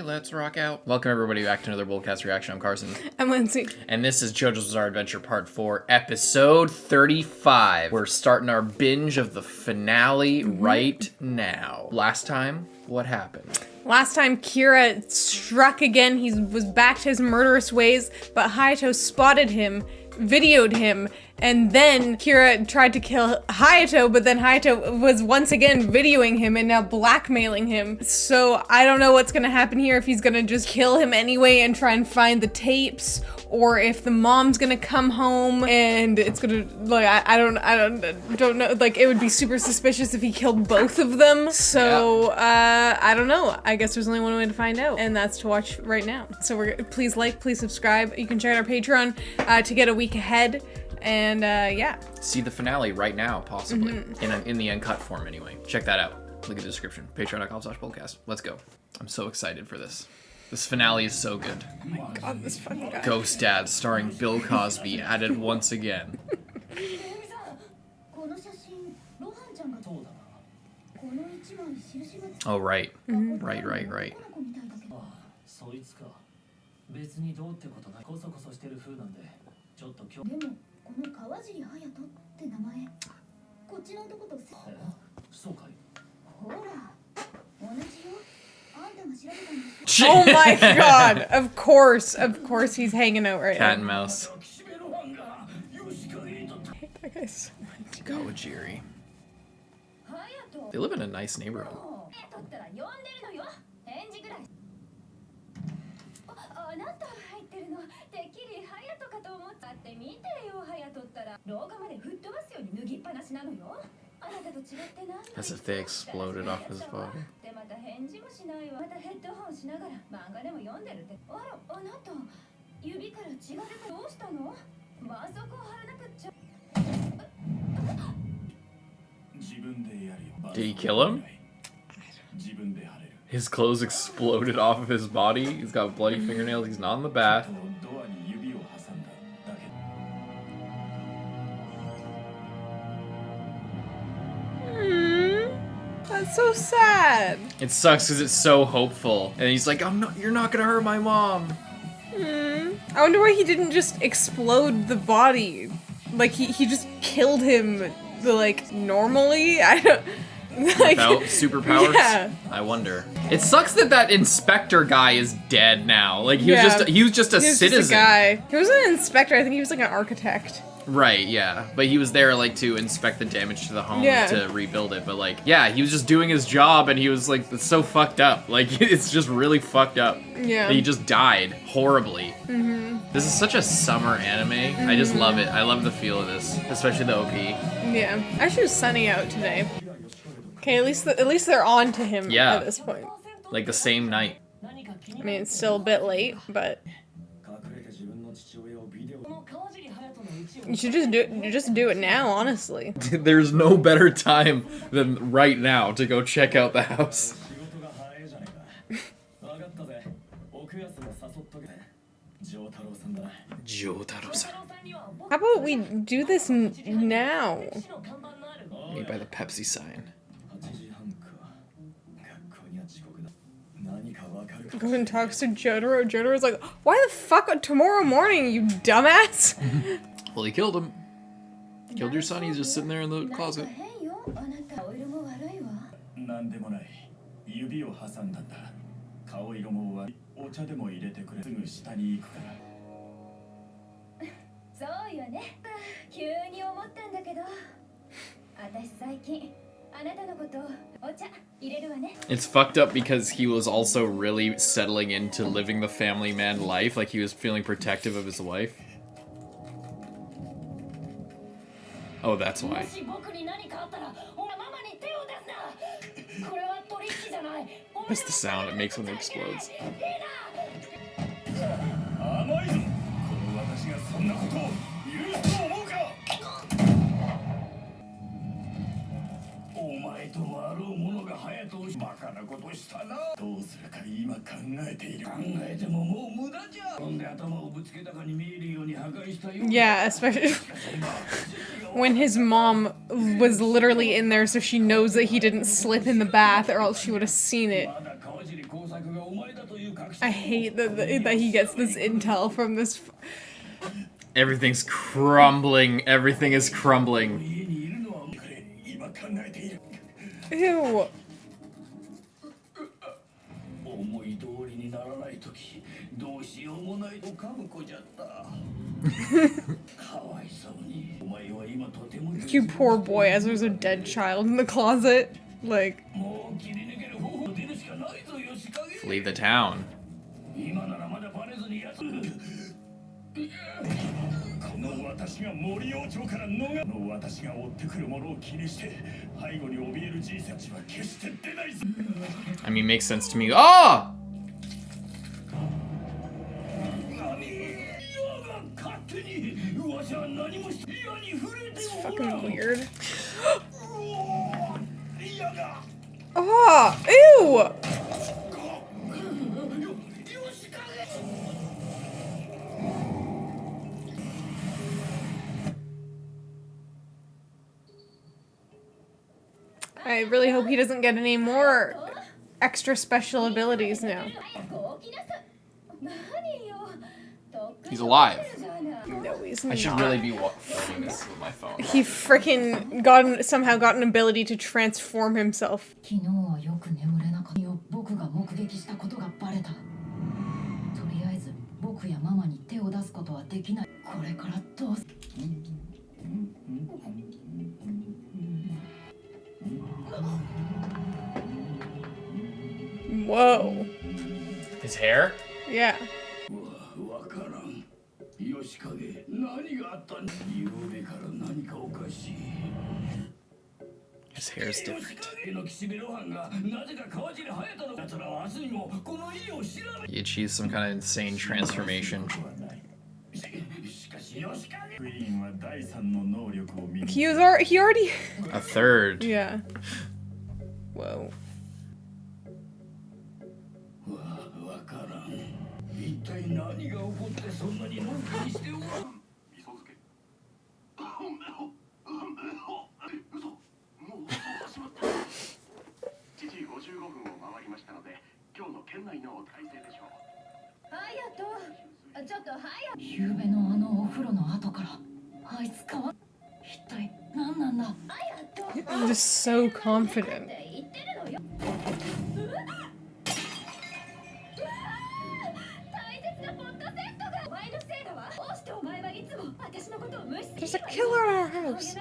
Let's rock out. Welcome everybody back to another BOLDcast reaction. I'm Carson. I'm Lindsay. And this is JoJo's Bizarre Adventure Part 4, Episode 35. We're starting our binge of the finale right now. Last time, what happened? Last time, Kira struck again. He was back to his murderous ways, but Haiato spotted him, videoed him, and then Kira tried to kill Haiato, but then Haiato was once again videoing him and now blackmailing him. So I don't know what's gonna happen here, if he's gonna just kill him anyway and try and find the tapes, or if the mom's gonna come home and it's gonna, like, I don't know, like, it would be super suspicious if he killed both of them. So, I don't know. I guess there's only one way to find out, and that's to watch right now. So please like, please subscribe. You can check out our Patreon to get a week ahead. And yeah. See the finale right now, possibly. In the uncut form anyway. Check that out. Look at the description. Patreon.com/BOLDcast. Let's go. I'm so excited for this. This finale is so good. Oh my god, this fucking guy. Ghost Dad starring Bill Cosby added once again. Oh, right. Right. Oh my god! Of course he's hanging out right now. Cat and mouse. That guy's so much. Kawajiri. They live in a nice neighborhood. As if they exploded off his body. Did he kill him? His clothes exploded off of his body. He's got bloody fingernails. He's not in the bath. That's so sad. It sucks because it's so hopeful. And he's like, you're not gonna hurt my mom. I wonder why he didn't just explode the body. Like, he just killed him, like, normally? I don't... Like, without superpowers? Yeah. I wonder. It sucks that inspector guy is dead now. Like, he was just a citizen. Just a guy. He wasn't an inspector, I think he was like an architect. Right, yeah. But he was there, like, to inspect the damage to the home to rebuild it. But, like, yeah, he was just doing his job, and he was, like, it's so fucked up. Like, it's just really fucked up. Yeah. He just died horribly. This is such a summer anime. I just love it. I love the feel of this, especially the OP. Yeah. Actually, it was sunny out today. Okay, at least they're on to him at this point. Like, the same night. I mean, it's still a bit late, but... You should just do it now, honestly. There's no better time than right now to go check out the house. Jotaro-san. How about we do this now? Made by the Pepsi sign. Goes and talks to Jojo. Jojo's like, why the fuck tomorrow morning, you dumbass? Well, he killed him. Killed your son, he's just sitting there in the closet. It's fucked up because he was also really settling into living the family man life, like he was feeling protective of his wife. Oh, that's why. What's the sound it makes when it explodes? Yeah, especially when his mom was literally in there, so she knows that he didn't slip in the bath, or else she would have seen it. I hate that he gets this intel from this. Everything's crumbling. Everything is crumbling. Ew. You poor boy, as there's a dead child in the closet. Like. Flee the town. I mean, makes sense to me. Oh! It's fucking weird. Oh, ew! I really hope he doesn't get any more extra special abilities now. He's alive. No, he's I not. should really be filming this with my phone. He freaking somehow got an ability to transform himself. Whoa. His hair? Yeah. His hair's different. He achieved some kind of insane transformation. He already. A third. Yeah. Whoa. I'm just so confident. There's a killer in our house.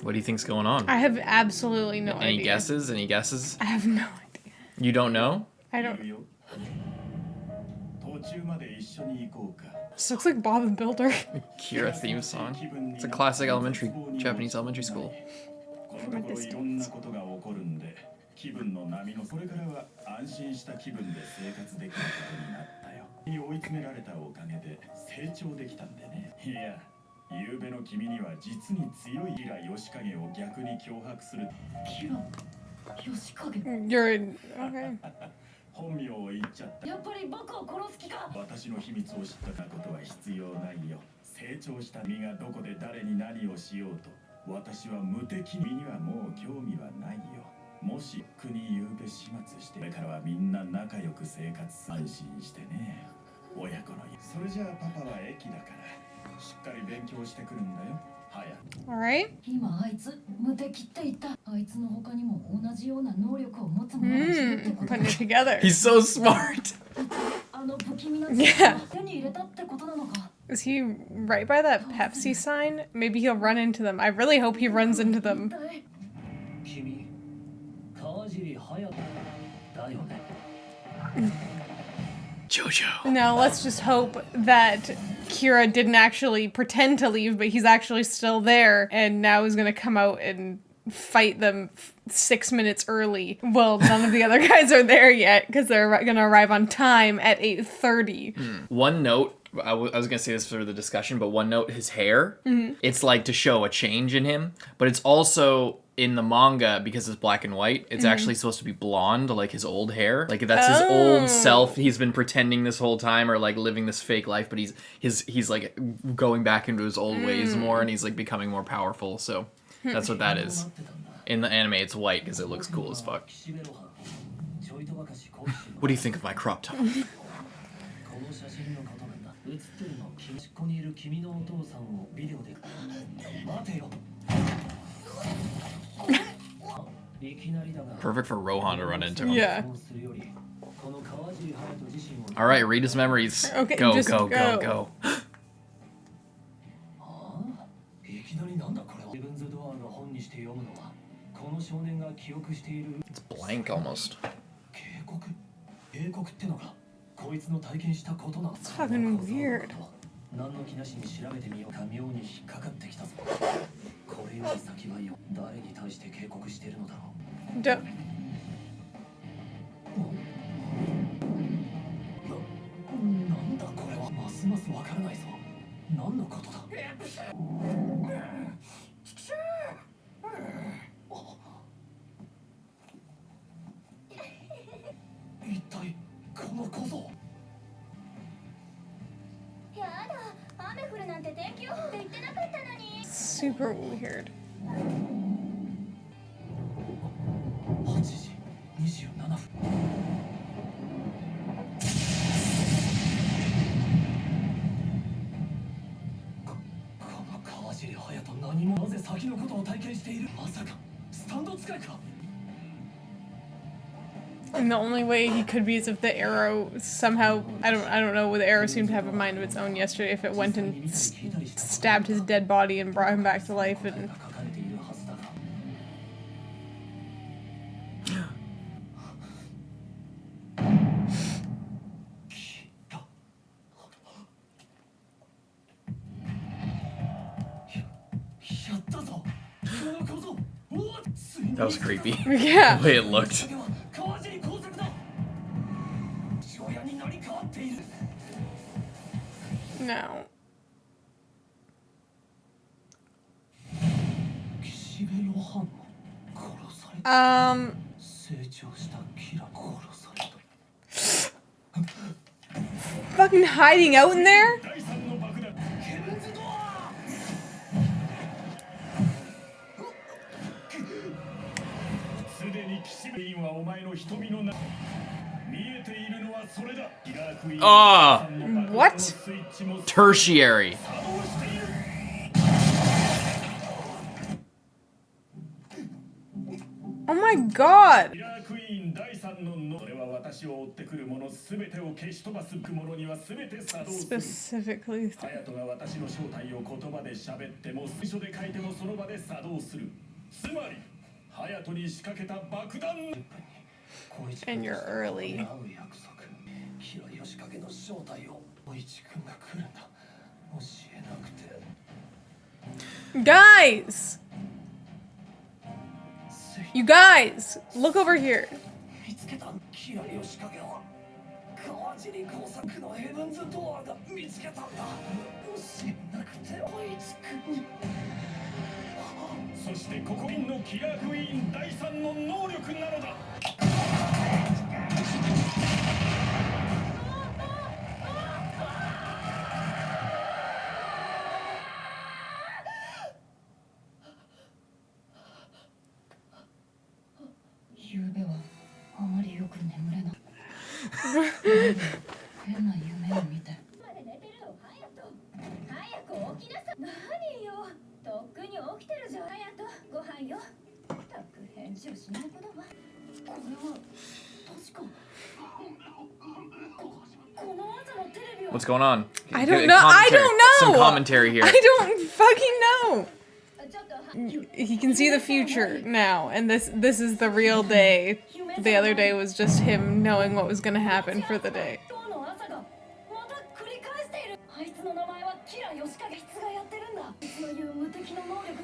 What do you think's going on? I have absolutely no idea. Any guesses? Any guesses? I have no idea. You don't know? I don't. This looks like Bob and Builder. Kira theme song. It's a classic Japanese elementary school. From a distance. You're okay. 本名を言っちゃった。やっぱり僕を殺す気か。私の秘密を知ったことは必要ないよ。成長した身がどこで誰に何をしようと、私は無敵身にはもう興味はないよ。もし国ゆうべ始末して、これからはみんな仲良く生活安心してね。親子のそれじゃあパパは駅だから、しっかり勉強してくるんだよ。All right. 今あいつ無敵って言った。あいつの他にも同じような能力を持つ者がいるってこと。Putting it together. He's so smart. あの不気味な手に入れたってことなのか。Is he right by that Pepsi sign? Maybe he'll run into them. I really hope he runs into them. 君、川尻隼人だよね。Jojo. Now let's just hope that Kira didn't actually pretend to leave, but he's actually still there, and now is gonna come out and fight them 6 minutes early. Well, none of the other guys are there yet, because they're gonna arrive on time at 8:30. One note, I was gonna say this for the discussion, but one note, his hair, it's like to show a change in him, but it's also in the manga, because it's black and white, it's actually supposed to be blonde, like his old hair. Like that's his old self. He's been pretending this whole time, or like living this fake life, but he's like going back into his old ways more, and he's like becoming more powerful. So that's what that is. In the anime, it's white because it looks cool as fuck. What do you think of my crop top? Perfect for Rohan to run into him. Yeah. All right, read his memories. Okay, go, just go, go. go, go. It's blank almost. It's fucking weird. Don't. Super weird. And the only way he could be is if the arrow somehow, I don't know, the arrow seemed to have a mind of its own yesterday, if it went and stabbed his dead body and brought him back to life. And That was creepy. yeah. The way it looked. No. Fucking hiding out in there? Ah, What? tertiary. Oh my god. Specifically. And you're early. Guys! You guys! Look over here. What's going on? I don't know. I don't know. Some commentary here. I don't fucking know. He can see the future now, and this is the real day. the other day was just him knowing what was gonna happen for the day.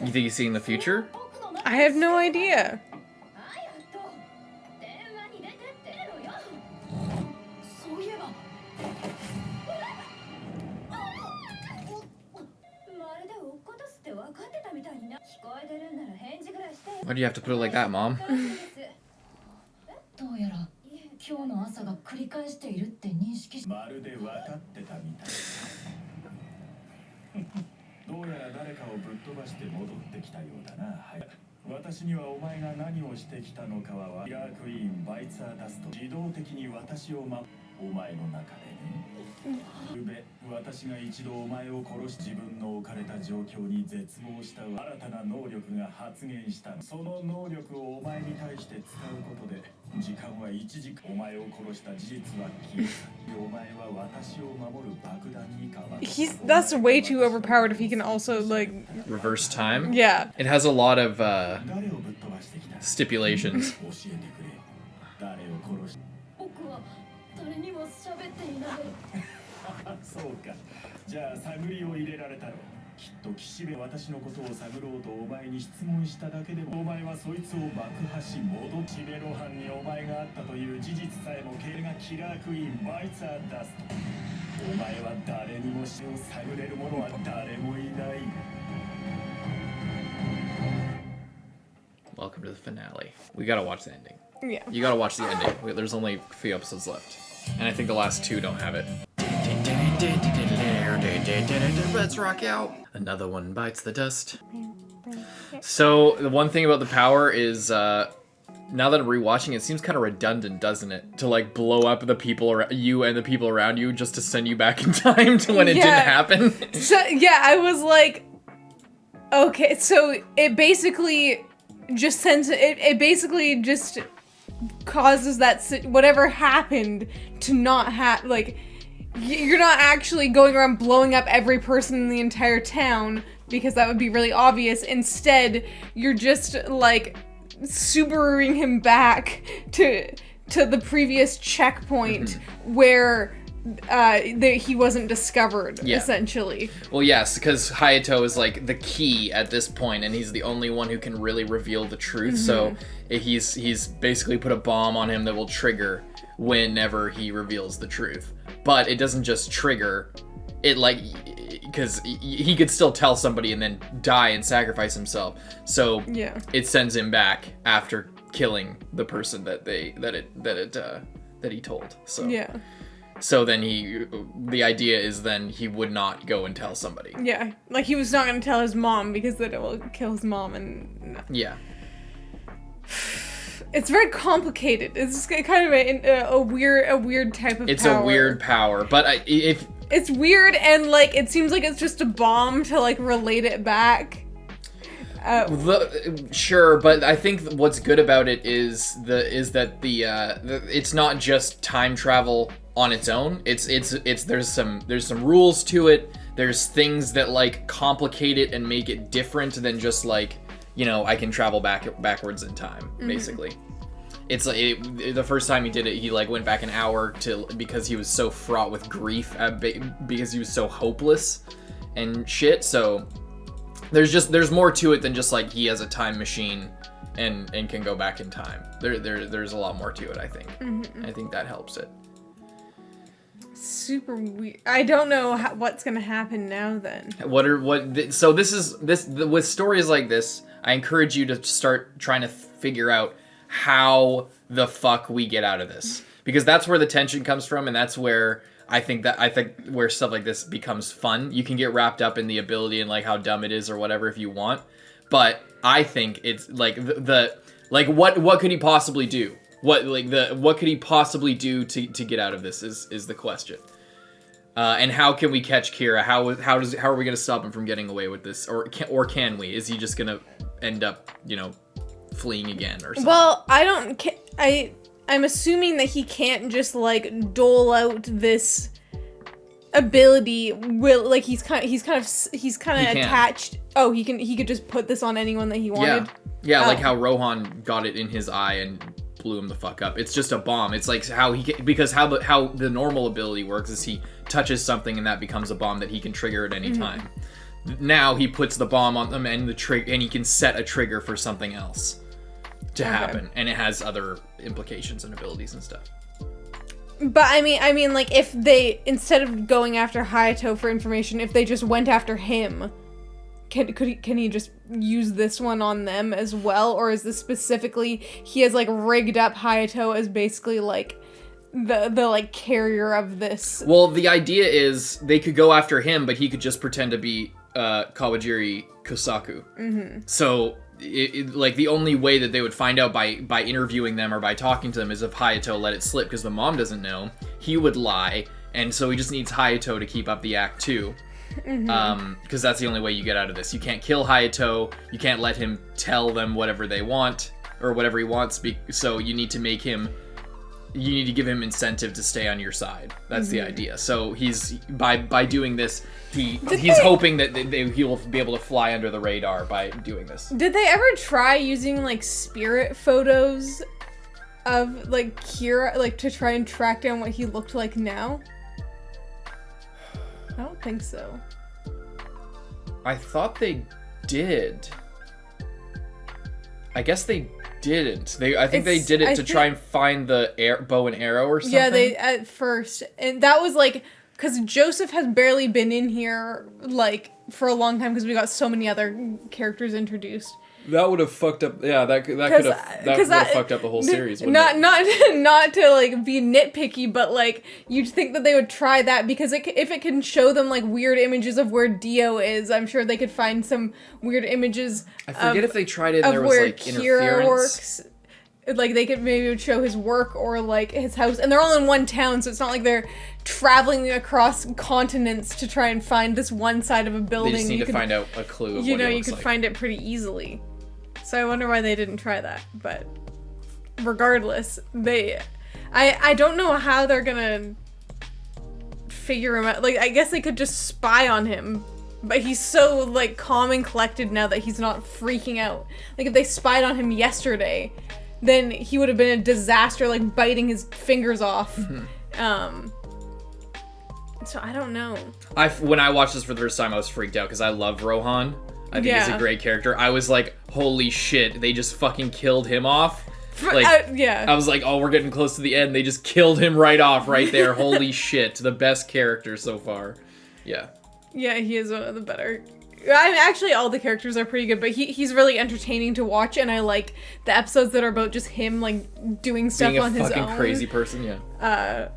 You think he's seeing the future? I have no idea. Why do you have to put it like that, Mom? どうやら今日の朝が繰り返しているって認識しまるで分かってたみたいどうやら誰かをぶっ飛ばして戻ってきたようだな、はい、私にはお前が何をしてきたのかはキラークイーンバイツァーダスト自動的に私をお前の中でねゆべ私が一度お前を殺し自分の置かれた状況に絶望した新たな能力が発現したその能力をお前に対して使うことで時間は一時お前を殺した事実は消えたお前は私を守る爆弾に変わる That's way too overpowered if he can also, like... Reverse time? Yeah. It has a lot of stipulations. そうか。じゃあ探りを入れられたろ。きっと岸辺私のことを探ろうとお前に質問しただけでもお前はそいつを爆破し戻しベロハンにお前があったという事実さえも経がキラークイーンバイツァーダスト。お前は誰にも死を探れる者は誰もいない。Welcome to the finale. We gotta watch the ending. Yeah. You gotta watch the ending. There's only a few episodes left. And I think the last two don't have it. Let's rock out. Another one bites the dust. So, the one thing about the power is, now that I'm rewatching, it seems kind of redundant, doesn't it? To, like, blow up the people around you and the people around you just to send you back in time to when it didn't happen. So, yeah, I was like, okay, so it basically just sends, it basically just causes that, whatever happened to not like, you're not actually going around blowing up every person in the entire town because that would be really obvious. Instead, you're just like Subaruing him back to the previous checkpoint where he wasn't discovered, essentially. Well, yes, because Hayato is like the key at this point, and he's the only one who can really reveal the truth. So he's basically put a bomb on him that will trigger whenever he reveals the truth. But it doesn't just trigger it, like, because he could still tell somebody and then die and sacrifice himself. So it sends him back after killing the person that he told. So So then the idea is then he would not go and tell somebody. Yeah, like he was not going to tell his mom because then it will kill his mom and... Yeah. It's very complicated. It's kind of a weird type of power. It's a weird power, but if... It's weird and, like, it seems like it's just a bomb to, like, relate it back. Sure, but I think what's good about it is that it's not just time travel on its own. There's some rules to it. There's things that like complicate it and make it different than just like, you know, I can travel backwards in time, basically. It's like the first time he did it, he like went back an hour because he was so fraught with grief because he was so hopeless and shit. So there's more to it than just like he has a time machine and can go back in time. There's a lot more to it, I think. I think that helps it. Super weird. I don't know what's gonna happen now then. So with stories like this, I encourage you to start trying to figure out how the fuck we get out of this, because that's where the tension comes from, and that's where I think where stuff like this becomes fun. You can get wrapped up in the ability and like how dumb it is or whatever if you want, but I think it's like what could he possibly do? What could he possibly do to get out of this is the question. And how can we catch Kira? How are we gonna stop him from getting away with this? Or can we? Is he just gonna end up, you know, fleeing again or something? Well, I'm assuming that he can't just like dole out this ability. Like he's kind of attached. Oh, he could just put this on anyone that he wanted. Yeah, like how Rohan got it in his eye and blew him the fuck up. It's just a bomb. It's like how the normal ability works is he touches something and that becomes a bomb that he can trigger at any time. Now he puts the bomb on them and and he can set a trigger for something else to happen, and it has other implications and abilities and stuff. But I mean, like, if they, instead of going after Hayato for information, if they just went after him, can he just use this one on them as well? Or is this specifically, he has, like, rigged up Hayato as basically, like, the like, carrier of this? Well, the idea is they could go after him, but he could just pretend to be Kawajiri Kosaku. So... like the only way that they would find out by interviewing them or by talking to them is if Hayato let it slip, because the mom doesn't know. He would lie, and so he just needs Hayato to keep up the act too. Because that's the only way you get out of this. You can't kill Hayato. You can't let him tell them whatever they want or whatever he wants. So you need to make him. You need to give him incentive to stay on your side. That's the idea. So he's by doing this, he's hoping that he will be able to fly under the radar by doing this. Did they ever try using like spirit photos of like Kira, like to try and track down what he looked like now? I don't think so. I thought they did. I guess they didn't. I think they did it to try and find the bow and arrow or something. Yeah, they at first, and that was like because Joseph has barely been in here like for a long time because we got so many other characters introduced. That would have fucked up. Yeah, that could have fucked up the whole series. Not to like be nitpicky, but like you'd think that they would try that because if it can show them like weird images of where Dio is, I'm sure they could find some weird images. I forget if they tried it and there was where like Kira interference. Works. Like they could maybe show his work or like his house, and they're all in one town, so it's not like they're traveling across continents to try and find this one side of a building. They just need to find out a clue. Of you what know, it you looks could like. find it pretty easily. So I wonder why they didn't try that. But regardless, I don't know how they're gonna figure him out. Like I guess they could just spy on him. But he's so like calm and collected now that he's not freaking out. Like if they spied on him yesterday, then he would have been a disaster, like biting his fingers off. So I don't know. When I watched this for the first time, I was freaked out because I love Rohan. I think he's a great character. I was like, holy shit, they just fucking killed him off. Like, yeah. I was like, oh, we're getting close to the end. They just killed him right off right there. Holy shit, the best character so far. Yeah. Yeah, he is one of the better. I mean, actually, all the characters are pretty good, but he's really entertaining to watch, and I like the episodes that are about just him like doing stuff on his own. Being a fucking crazy person, yeah.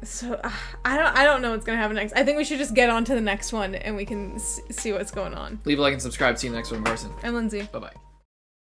So I don't know what's gonna happen next. I think we should just get on to the next one, and we can see what's going on. Leave a like and subscribe. See you in the next one, Carson. I'm Lindsay. Bye bye.